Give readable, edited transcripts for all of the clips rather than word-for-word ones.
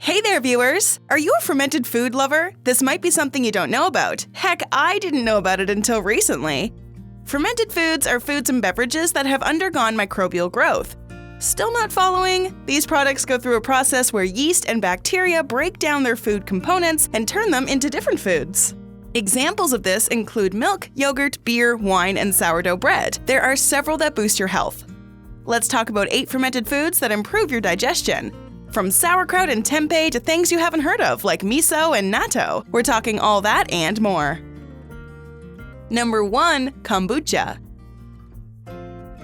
Hey there, viewers! Are you a fermented food lover? This might be something you don't know about. Heck, I didn't know about it until recently. Fermented foods are foods and beverages that have undergone microbial growth. Still not following? These products go through a process where yeast and bacteria break down their food components and turn them into different foods. Examples of this include milk, yogurt, beer, wine, and sourdough bread. There are several that boost your health. Let's talk about 8 fermented foods that improve your digestion. From sauerkraut and tempeh to things you haven't heard of, like miso and natto. We're talking all that and more. Number 1. Kombucha.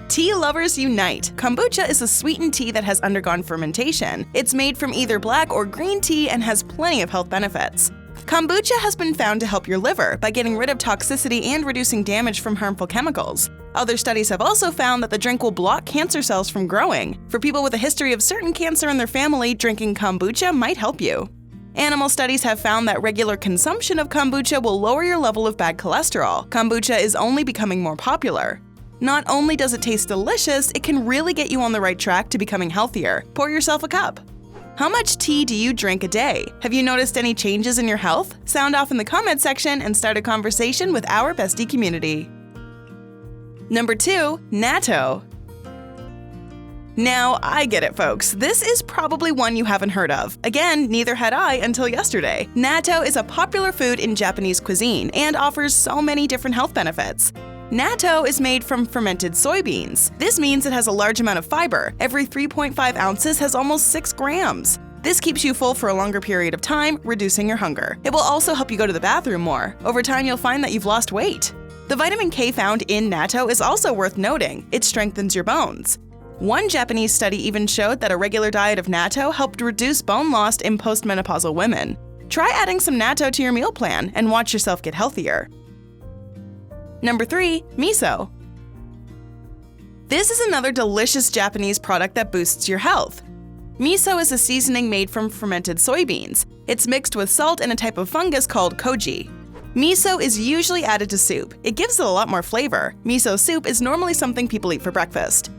Tea lovers unite! Kombucha is a sweetened tea that has undergone fermentation. It's made from either black or green tea and has plenty of health benefits. Kombucha has been found to help your liver by getting rid of toxicity and reducing damage from harmful chemicals. Other studies have also found that the drink will block cancer cells from growing. For people with a history of certain cancer in their family, drinking kombucha might help you. Animal studies have found that regular consumption of kombucha will lower your level of bad cholesterol. Kombucha is only becoming more popular. Not only does it taste delicious, it can really get you on the right track to becoming healthier. Pour yourself a cup. How much tea do you drink a day? Have you noticed any changes in your health? Sound off in the comment section and start a conversation with our Bestie community. Number 2. Natto. Now, I get it, folks. This is probably one you haven't heard of. Again, neither had I until yesterday. Natto is a popular food in Japanese cuisine and offers so many different health benefits. Natto is made from fermented soybeans. This means it has a large amount of fiber. Every 3.5 ounces has almost 6 grams. This keeps you full for a longer period of time, reducing your hunger. It will also help you go to the bathroom more. Over time, you'll find that you've lost weight. The vitamin K found in natto is also worth noting. It strengthens your bones. One Japanese study even showed that a regular diet of natto helped reduce bone loss in postmenopausal women. Try adding some natto to your meal plan and watch yourself get healthier. Number 3. Miso. This is another delicious Japanese product that boosts your health. Miso is a seasoning made from fermented soybeans. It's mixed with salt and a type of fungus called koji. Miso is usually added to soup. It gives it a lot more flavor. Miso soup is normally something people eat for breakfast.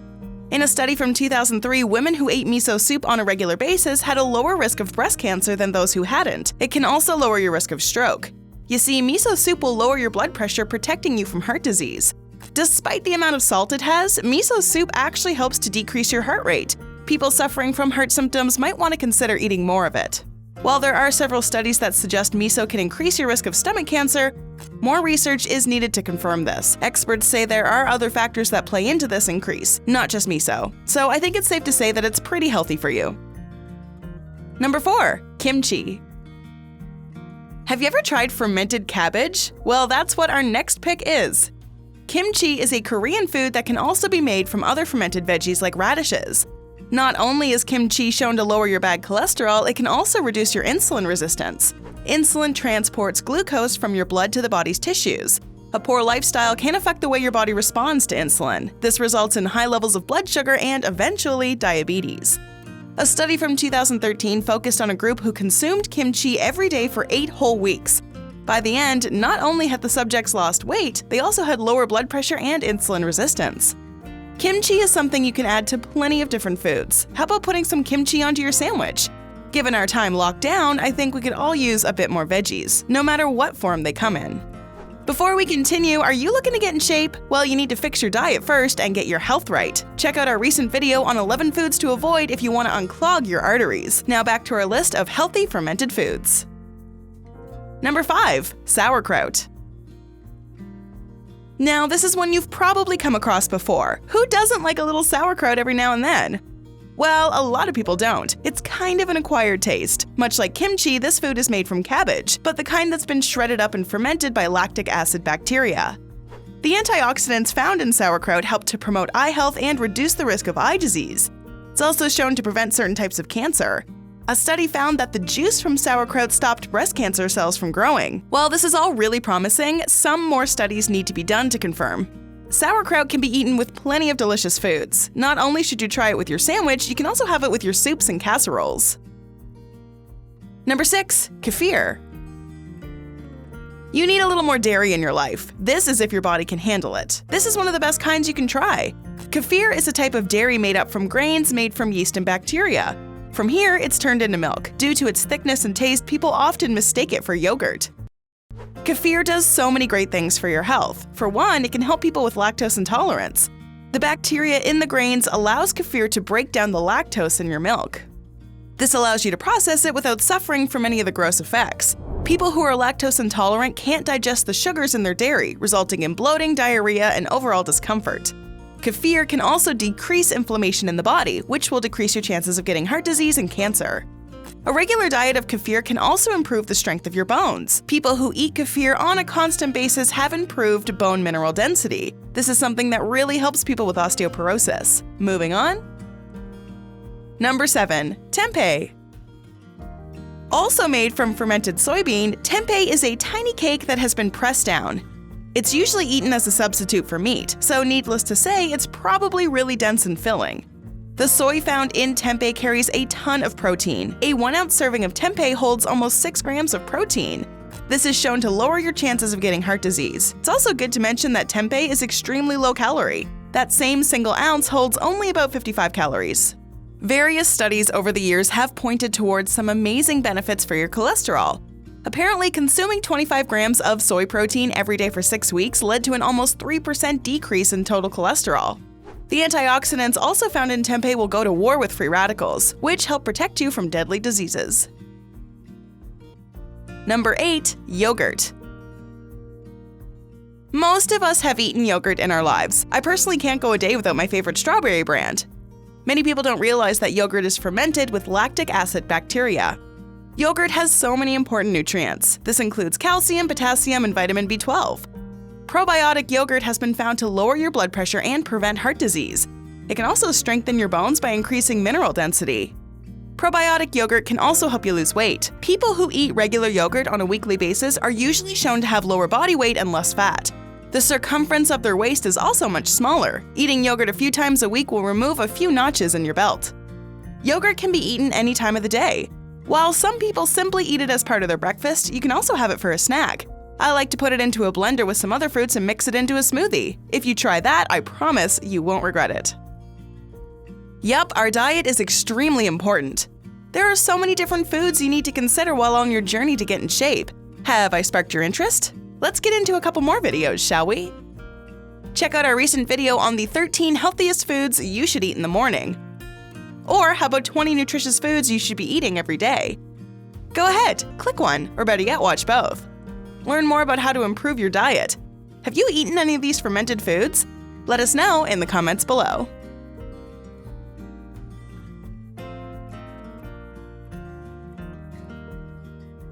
In a study from 2003, women who ate miso soup on a regular basis had a lower risk of breast cancer than those who hadn't. It can also lower your risk of stroke. You see, miso soup will lower your blood pressure, protecting you from heart disease. Despite the amount of salt it has, miso soup actually helps to decrease your heart rate. People suffering from heart symptoms might want to consider eating more of it. While there are several studies that suggest miso can increase your risk of stomach cancer, more research is needed to confirm this. Experts say there are other factors that play into this increase, not just miso. So I think it's safe to say that it's pretty healthy for you. Number 4. Kimchi. Have you ever tried fermented cabbage? Well, that's what our next pick is. Kimchi is a Korean food that can also be made from other fermented veggies like radishes. Not only is kimchi shown to lower your bad cholesterol, it can also reduce your insulin resistance. Insulin transports glucose from your blood to the body's tissues. A poor lifestyle can affect the way your body responds to insulin. This results in high levels of blood sugar and, eventually, diabetes. A study from 2013 focused on a group who consumed kimchi every day for 8 whole weeks. By the end, not only had the subjects lost weight, they also had lower blood pressure and insulin resistance. Kimchi is something you can add to plenty of different foods. How about putting some kimchi onto your sandwich? Given our time locked down, I think we could all use a bit more veggies, no matter what form they come in. Before we continue, are you looking to get in shape? Well, you need to fix your diet first and get your health right. Check out our recent video on 11 foods to avoid if you want to unclog your arteries. Now back to our list of healthy fermented foods. Number 5. Sauerkraut. Now, this is one you've probably come across before. Who doesn't like a little sauerkraut every now and then? Well, a lot of people don't. It's kind of an acquired taste. Much like kimchi, this food is made from cabbage, but the kind that's been shredded up and fermented by lactic acid bacteria. The antioxidants found in sauerkraut help to promote eye health and reduce the risk of eye disease. It's also shown to prevent certain types of cancer. A study found that the juice from sauerkraut stopped breast cancer cells from growing. While this is all really promising, some more studies need to be done to confirm. Sauerkraut can be eaten with plenty of delicious foods. Not only should you try it with your sandwich, you can also have it with your soups and casseroles. Number 6. Kefir. You need a little more dairy in your life. This is if your body can handle it. This is one of the best kinds you can try. Kefir is a type of dairy made up from grains made from yeast and bacteria. From here, it's turned into milk. Due to its thickness and taste, people often mistake it for yogurt. Kefir does so many great things for your health. For one, it can help people with lactose intolerance. The bacteria in the grains allows kefir to break down the lactose in your milk. This allows you to process it without suffering from any of the gross effects. People who are lactose intolerant can't digest the sugars in their dairy, resulting in bloating, diarrhea, and overall discomfort. Kefir can also decrease inflammation in the body, which will decrease your chances of getting heart disease and cancer. A regular diet of kefir can also improve the strength of your bones. People who eat kefir on a constant basis have improved bone mineral density. This is something that really helps people with osteoporosis. Moving on. Number 7. Tempeh. Also made from fermented soybean, tempeh is a tiny cake that has been pressed down. It's usually eaten as a substitute for meat, so needless to say, it's probably really dense and filling. The soy found in tempeh carries a ton of protein. A 1-ounce serving of tempeh holds almost 6 grams of protein. This is shown to lower your chances of getting heart disease. It's also good to mention that tempeh is extremely low calorie. That same single ounce holds only about 55 calories. Various studies over the years have pointed towards some amazing benefits for your cholesterol. Apparently, consuming 25 grams of soy protein every day for 6 weeks led to an almost 3% decrease in total cholesterol. The antioxidants also found in tempeh will go to war with free radicals, which help protect you from deadly diseases. Number 8. Yogurt. Most of us have eaten yogurt in our lives. I personally can't go a day without my favorite strawberry brand. Many people don't realize that yogurt is fermented with lactic acid bacteria. Yogurt has so many important nutrients. This includes calcium, potassium, and vitamin B12. Probiotic yogurt has been found to lower your blood pressure and prevent heart disease. It can also strengthen your bones by increasing mineral density. Probiotic yogurt can also help you lose weight. People who eat regular yogurt on a weekly basis are usually shown to have lower body weight and less fat. The circumference of their waist is also much smaller. Eating yogurt a few times a week will remove a few notches in your belt. Yogurt can be eaten any time of the day. While some people simply eat it as part of their breakfast, you can also have it for a snack. I like to put it into a blender with some other fruits and mix it into a smoothie. If you try that, I promise you won't regret it. Yup, our diet is extremely important. There are so many different foods you need to consider while on your journey to get in shape. Have I sparked your interest? Let's get into a couple more videos, shall we? Check out our recent video on the 13 healthiest foods you should eat in the morning. Or how about 20 nutritious foods you should be eating every day? Go ahead, click one, or better yet, watch both. Learn more about how to improve your diet. Have you eaten any of these fermented foods? Let us know in the comments below.